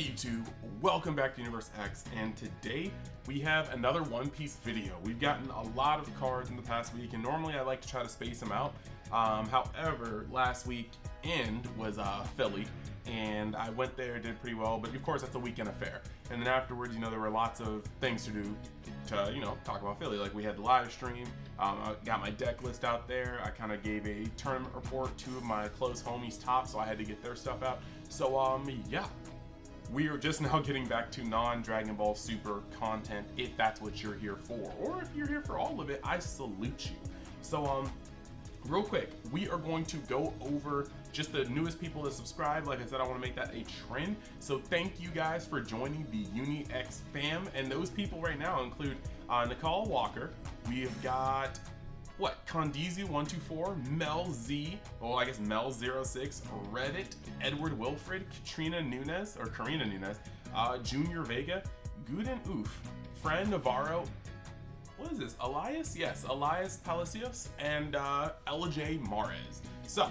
Hey YouTube, welcome back to Universe X, and today we have another One Piece video. We've gotten a lot of cards in the past week, and normally I like to try to space them out. However, last weekend was Philly, and I went there, did pretty well, but of course that's a weekend affair. And then afterwards, there were lots of things to do to, talk about Philly. Like we had the live stream, I got my deck list out there, I kind of gave a tournament report, two of my close homies top, so I had to get their stuff out. So yeah. We are just now getting back to non-Dragon Ball Super content, if that's what you're here for. Or if you're here for all of it, I salute you. So, real quick, we are going to go over just the newest people to subscribe. Like I said, I want to make that a trend. So thank you guys for joining the UniX fam. And those people right now include Nicole Walker. We've got Condizu124, Mel Z, well I guess Mel06, Reddit, Edward Wilfred, Karina Nunez, Junior Vega, Guden Oof, Fran Navarro, what is this, Elias? Yes, Elias Palacios, and LJ Mares. So,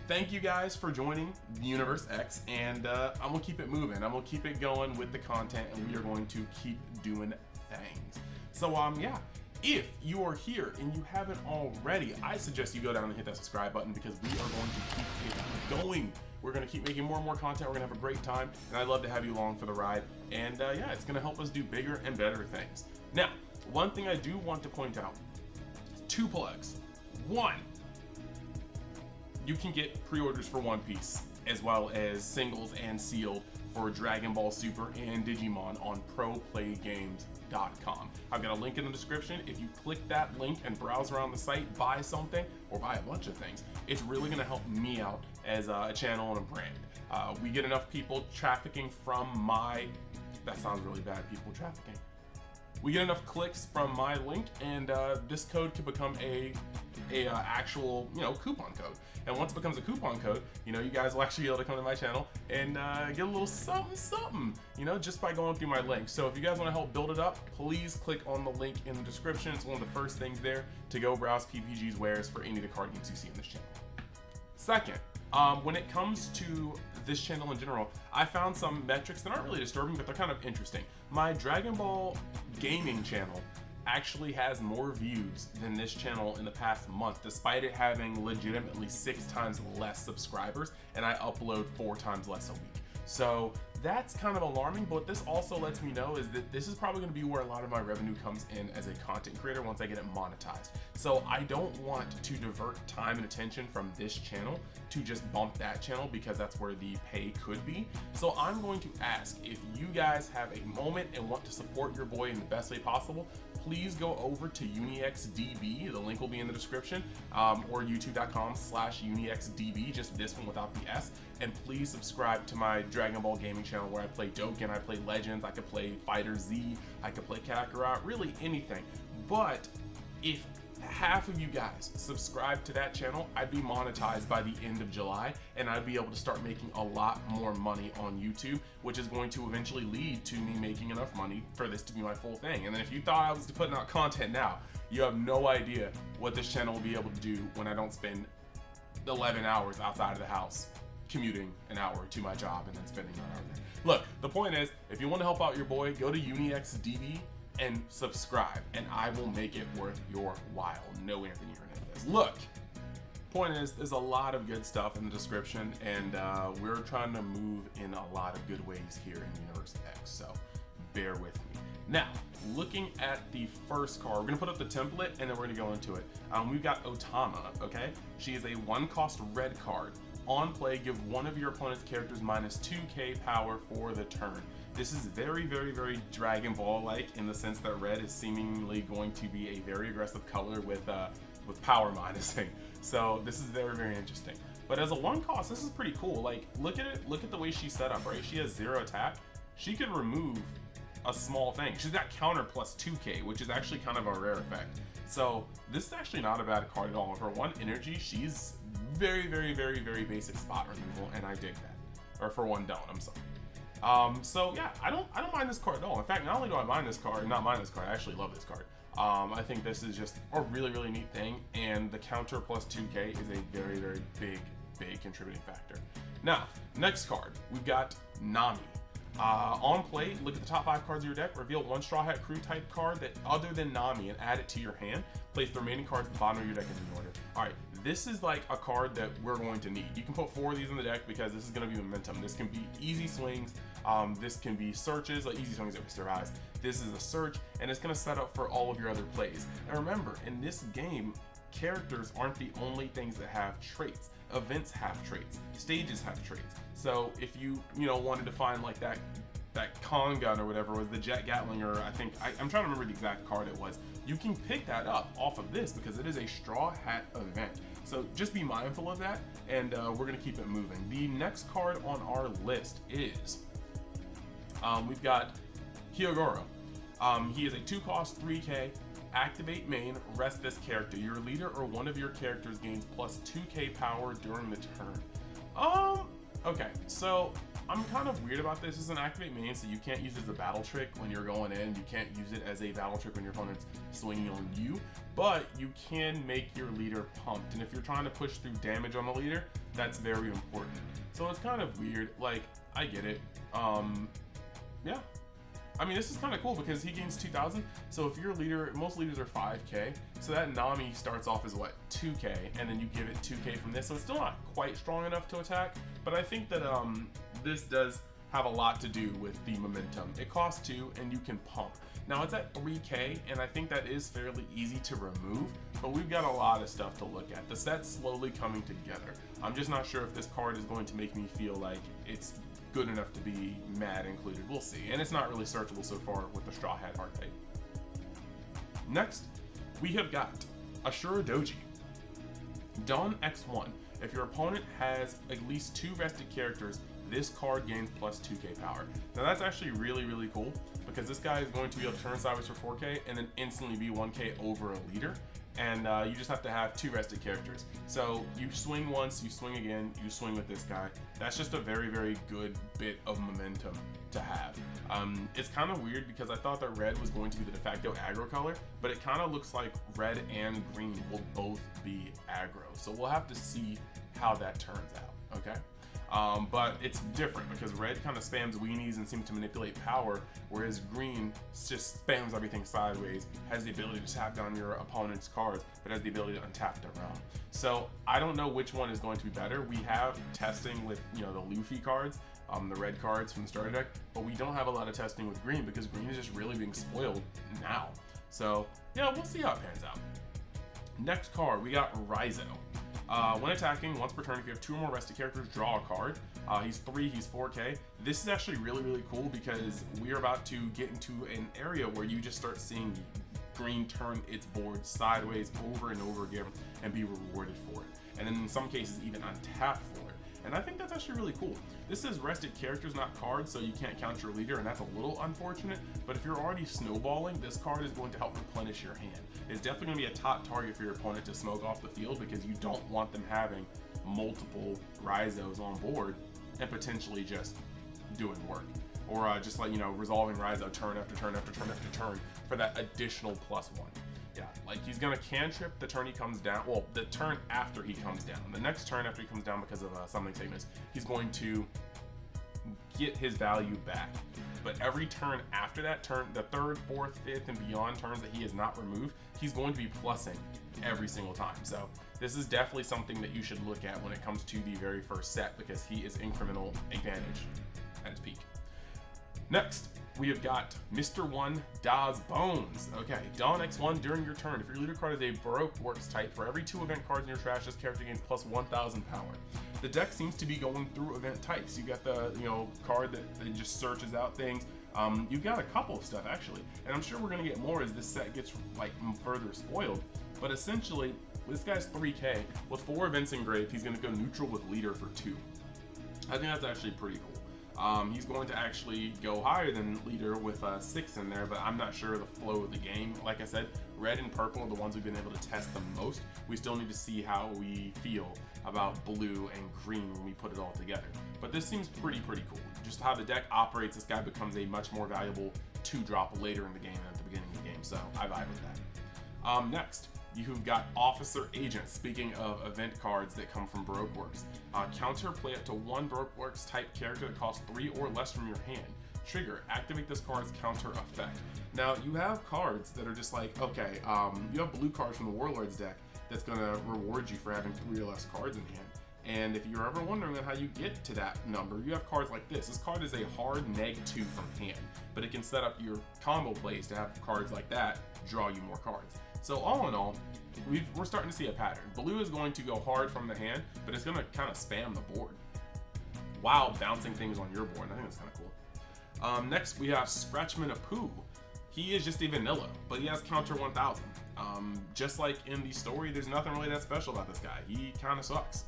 thank you guys for joining Universe X, and I'm gonna keep it moving. I'm gonna keep it going with the content, and we are going to keep doing things. So, yeah. If you are here and you haven't already, I suggest you go down and hit that subscribe button because we are going to keep it going. We're going to keep making more and more content. We're going to have a great time, and I'd love to have you along for the ride. And yeah, it's going to help us do bigger and better things. Now, one thing I do want to point out, two plugs. One, you can get pre-orders for One Piece as well as singles and sealed for Dragon Ball Super and Digimon on ProPlayGames.com. I've got a link in the description. If you click that link and browse around the site, buy something or buy a bunch of things, it's really gonna help me out as a channel and a brand. We get enough people trafficking from that sounds really bad, people trafficking. We get enough clicks from my link, and this code can become a actual coupon code. And once it becomes a coupon code, you guys will actually be able to come to my channel and get a little something, just by going through my link. So if you guys want to help build it up, please click on the link in the description. It's one of the first things there to go browse PPG's wares for any of the card games you see in this channel. Second, when it comes to this channel in general, I found some metrics that aren't really disturbing, but they're kind of interesting. My Dragon Ball gaming channel actually has more views than this channel in the past month, despite it having legitimately 6 times less subscribers, and I upload 4 times less a week. So that's kind of alarming, but what this also lets me know is that this is probably going to be where a lot of my revenue comes in as a content creator once I get it monetized. So I don't want to divert time and attention from this channel to just bump that channel because that's where the pay could be. So I'm going to ask if you guys have a moment and want to support your boy in the best way possible, please go over to UniXDB, the link will be in the description, or youtube.com/UniXDB, just this one without the S, and please subscribe to my Dragon Ball gaming channel where I play Dokkan, I play Legends, I could play Fighter Z, I could play Kakarot, really anything. But if half of you guys subscribe to that channel, I'd be monetized by the end of July, and I'd be able to start making a lot more money on YouTube, which is going to eventually lead to me making enough money for this to be my full thing. And then if you thought I was putting out content now, you have no idea what this channel will be able to do when I don't spend 11 hours outside of the house commuting an hour to my job and then spending an hour there. Look, the point is, if you want to help out your boy, go to UniXDB and subscribe, and I will make it worth your while. No Anthony Hernandez. Look, point is, there's a lot of good stuff in the description, and we're trying to move in a lot of good ways here in Universe X, so bear with me. Now, looking at the first card, we're gonna put up the template, and then we're gonna go into it. We've got Otama, okay? She is a 1-cost red card. On play, give one of your opponent's characters minus 2k power for the turn. This is very, very, very Dragon Ball-like in the sense that red is seemingly going to be a very aggressive color with power minusing. So this is very, very interesting. But as a 1-cost, this is pretty cool. Like, look at it. Look at the way she's set up, right? She has 0 attack. She could remove a small thing. She's got counter plus 2k, which is actually kind of a rare effect. So this is actually not a bad card at all. For 1 energy, she's very, very, very, very basic spot removal, and I dig that. Or for 1 don't, I'm sorry. So yeah, I don't mind this card at all. In fact, not only do I mind this card, I actually love this card. I think this is just a really, really neat thing, and the counter plus 2k is a very, very big contributing factor. Now, next card, we've got Nami. On play, look at the top 5 cards of your deck, reveal one Straw Hat Crew type card that other than Nami and add it to your hand. Place the remaining cards at the bottom of your deck in the order. Alright, this is like a card that we're going to need. You can put 4 of these in the deck because this is going to be momentum. This can be easy swings, this can be searches, like easy swings if it survives. This is a search, and it's going to set up for all of your other plays. And remember, in this game, characters aren't the only things that have traits. Events have traits, stages have traits. So if you wanted to find like that con gun or whatever was the Jet Gatling, or I'm trying to remember the exact card it was, you can pick that up off of this because it is a Straw Hat event. So just be mindful of that, and we're gonna keep it moving. The next card on our list is we've got Hyogoro. He is a 2-cost 3K. Activate main, rest this character. Your leader or one of your characters gains plus 2k power during the turn. Okay, so I'm kind of weird about this. This is an activate main, so you can't use it as a battle trick when you're going in. You can't use it as a battle trick when your opponent's swinging on you, but you can make your leader pumped. And if you're trying to push through damage on the leader, that's very important. So it's kind of weird. Like, I get it. Yeah. I mean, this is kind of cool because he gains 2,000. So if your leader, most leaders are 5k. So that Nami starts off as what, 2k, and then you give it 2k from this. So it's still not quite strong enough to attack, but I think that this does have a lot to do with the momentum. It costs 2, and you can pump. Now it's at 3k, and I think that is fairly easy to remove, but we've got a lot of stuff to look at. The set's slowly coming together. I'm just not sure if this card is going to make me feel like it's good enough to be mad included. We'll see. And it's not really searchable so far with the Straw Hat archetype. Next, we have got Ashura Doji. Dawn X1. If your opponent has at least 2 vested characters, this card gains plus 2k power. Now that's actually really, really cool because this guy is going to be able to turn sideways for 4k and then instantly be 1k over a leader. And you just have to have 2 rested characters. So you swing once, you swing again, you swing with this guy. That's just a very, very good bit of momentum to have. It's kind of weird because I thought that red was going to be the de facto aggro color, but it kind of looks like red and green will both be aggro. So we'll have to see how that turns out, okay? But it's different because red kind of spams weenies and seems to manipulate power, whereas green just spams everything sideways, has the ability to tap down your opponent's cards, but has the ability to untap their own. So I don't know which one is going to be better. We have testing with the Luffy cards, the red cards from the starter deck, but we don't have a lot of testing with green because green is just really being spoiled now. So yeah, we'll see how it pans out. Next card, we got Raizo. When attacking, once per turn, if you have 2 or more rested characters, draw a card. He's 3, he's 4k. This is actually really, really cool because we're about to get into an area where you just start seeing green turn its board sideways over and over again and be rewarded for it. And then in some cases, even untap for it. And I think that's actually really cool. This is rested characters, not cards, so you can't count your leader, and that's a little unfortunate. But if you're already snowballing, this card is going to help replenish your hand. It's definitely going to be a top target for your opponent to smoke off the field because you don't want them having multiple Raizos on board and potentially just doing work. Or just like, resolving Raizo turn after turn after turn after turn for that additional +1. Yeah, like he's gonna cantrip the turn he comes down. Well, the turn after he comes down. The next turn after he comes down because of summoning statements, he's going to get his value back. But every turn after that turn, the 3rd, 4th, 5th, and beyond turns that he has not removed, he's going to be plussing every single time. So this is definitely something that you should look at when it comes to the very first set because he is incremental advantage at its peak. Next, we have got Mr. 1, Da's Bones. Okay, Dawn X1 during your turn. If your leader card is a Baroque works type, for every 2 event cards in your trash, this character gains plus 1,000 power. The deck seems to be going through event types. You got the card that just searches out things. You've got a couple of stuff actually, and I'm sure we're gonna get more as this set gets like further spoiled. But essentially, this guy's 3k with 4 events engraved. He's gonna go neutral with leader for 2. I think that's actually pretty cool. He's going to actually go higher than leader with 6 in there, but I'm not sure of the flow of the game. Like I said, red and purple are the ones we've been able to test the most. We still need to see how we feel about blue and green when we put it all together. But this seems pretty cool. Just how the deck operates, this guy becomes a much more valuable 2-drop later in the game than at the beginning of the game, so I vibe with that. Next, you've got Officer Agent. Speaking of event cards that come from Baroque Works, counter play up to 1 Baroque Works type character that costs 3 or less from your hand. trigger, activate this card's counter effect. Now, you have cards that are just like, okay, you have blue cards from the Warlord's deck that's going to reward you for having 3 or less cards in hand. And if you're ever wondering how you get to that number, you have cards like this. This card is a hard -2 from hand, but it can set up your combo plays to have cards like that draw you more cards. So all in all, we're starting to see a pattern. Blue is going to go hard from the hand, but it's going to kind of spam the board while bouncing things on your board. I think that's kind of cool. Next, we have Scratchman Apu. He is just a vanilla, but he has counter 1000. Just like in the story, there's nothing really that special about this guy. He kind of sucks.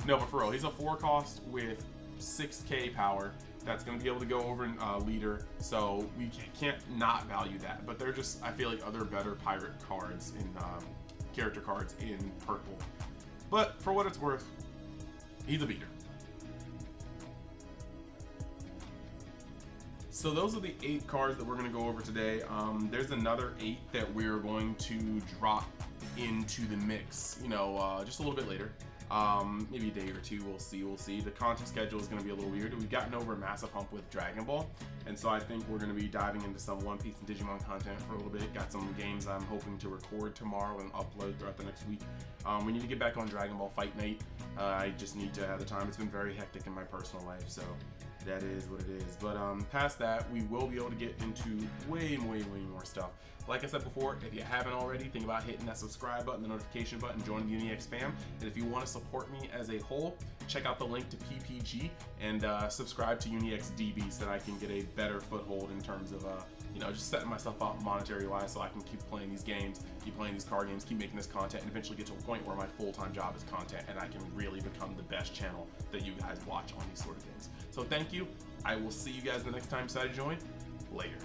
No, but for real, he's a 4 cost with 6k power that's going to be able to go over leader, so we can't not value that. But they're just, I feel like, other better pirate cards in character cards in purple. But for what it's worth, he's a beater. So those are the 8 cards that we're going to go over today. There's another 8 that we're going to drop into the mix, you know, just a little bit later. Maybe a day or 2, we'll see. The content schedule is going to be a little weird. We've gotten over a massive hump with Dragon Ball, and so I think we're going to be diving into some One Piece and Digimon content for a little bit. Got some games I'm hoping to record tomorrow and upload throughout the next week. We need to get back on Dragon Ball Fight Night. I just need to have the time. It's been very hectic in my personal life, so that is what it is. But past that, we will be able to get into way more stuff. Like I said before, if you haven't already, think about hitting that subscribe button, the notification button, joining the UniX fam. And if you want to support me as a whole, check out the link to PPG and subscribe to UniX DB so that I can get a better foothold in terms of you know, just setting myself up monetary-wise so I can keep playing these games, keep playing these card games, keep making this content, and eventually get to a point where my full-time job is content and I can really become the best channel that you guys watch on these sort of things. So thank you. I will see you guys the next time you decide to join. Later.